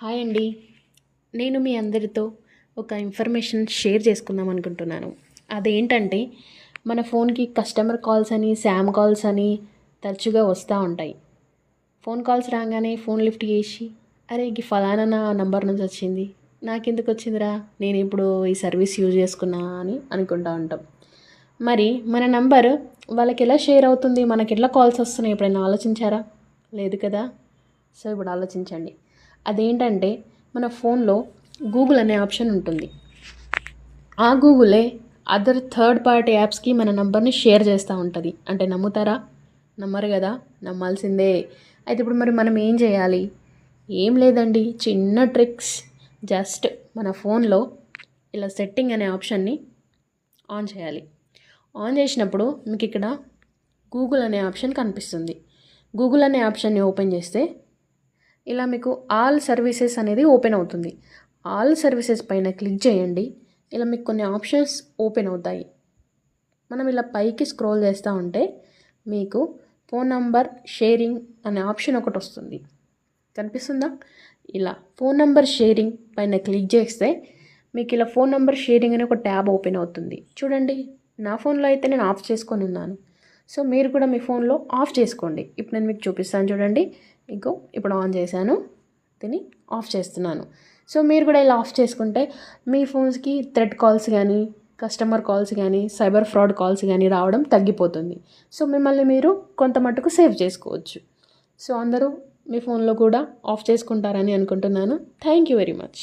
Hi అండి. నేను మీ అందరితో ఒక ఇన్ఫర్మేషన్ షేర్ చేసుకుందాం అనుకుంటున్నాను. అదేంటంటే మన ఫోన్‌కి కస్టమర్ కాల్స్ అని, శామ్ కాల్స్ అని తరచుగా వస్తూ ఉంటాయి. ఫోన్ కాల్స్ రాగానే ఫోన్ లిఫ్ట్ చేసి, అరే ఫలానా నా నంబర్ నుంచి వచ్చింది, నాకెందుకు వచ్చిందిరా, నేను ఇప్పుడు ఈ సర్వీస్ యూజ్ చేసుకున్నా అని అనుకుంటూ ఉంటాం. మరి మన నంబర్ వాళ్ళకి ఎలా షేర్ అవుతుంది, మనకి ఎట్లా కాల్స్ వస్తున్నాయి ఎప్పుడైనా ఆలోచించారా? లేదు కదా. సో ఇప్పుడు ఆలోచించండి. అదేంటంటే మన ఫోన్లో గూగుల్ అనే ఆప్షన్ ఉంటుంది. ఆ గూగులే అదర్ థర్డ్ పార్టీ యాప్స్కి మన నంబర్ని షేర్ చేస్తూ ఉంటుంది. అంటే నమ్ముతారా? నమ్మరు కదా, నమ్మాల్సిందే. అయితే ఇప్పుడు మరి మనం ఏం చేయాలి? ఏం లేదండి, చిన్న ట్రిక్స్. జస్ట్ మన ఫోన్లో ఇలా సెట్టింగ్ అనే ఆప్షన్ని ఆన్ చేయాలి. ఆన్ చేసినప్పుడు మీకు ఇక్కడ గూగుల్ అనే ఆప్షన్ కనిపిస్తుంది. గూగుల్ అనే ఆప్షన్ని ఓపెన్ చేస్తే ఇలా మీకు ఆల్ సర్వీసెస్ అనేది ఓపెన్ అవుతుంది. ఆల్ సర్వీసెస్ పైన క్లిక్ చేయండి. ఇలా మీకు కొన్ని ఆప్షన్స్ ఓపెన్ అవుతాయి. మనం ఇలా పైకి స్క్రోల్ చేస్తూ ఉంటే మీకు ఫోన్ నంబర్ షేరింగ్ అనే ఆప్షన్ ఒకటి వస్తుంది. కనిపిస్తుందా? ఇలా ఫోన్ నంబర్ షేరింగ్ పైన క్లిక్ చేస్తే మీకు ఇలా ఫోన్ నంబర్ షేరింగ్ అనే ఒక ట్యాబ్ ఓపెన్ అవుతుంది. చూడండి, నా ఫోన్లో అయితే నేను ఆఫ్ చేసుకొని ఉన్నాను. సో మీరు కూడా మీ ఫోన్లో ఆఫ్ చేసుకోండి. ఇప్పుడు నేను మీకు చూపిస్తాను చూడండి. ఇప్పుడు ఆన్ చేశాను, దీన్ని ఆఫ్ చేస్తున్నాను. సో మీరు కూడా ఇలా ఆఫ్ చేసుకుంటే మీ ఫోన్స్కి థ్రెడ్ కాల్స్ కానీ, కస్టమర్ కాల్స్ కానీ, సైబర్ ఫ్రాడ్ కాల్స్ కానీ రావడం తగ్గిపోతుంది. సో మిమ్మల్ని మీరు కొంత మట్టుకు సేవ్ చేసుకోవచ్చు. సో అందరూ మీ ఫోన్లో కూడా ఆఫ్ చేసుకుంటారని అనుకుంటున్నాను. Thank you very much.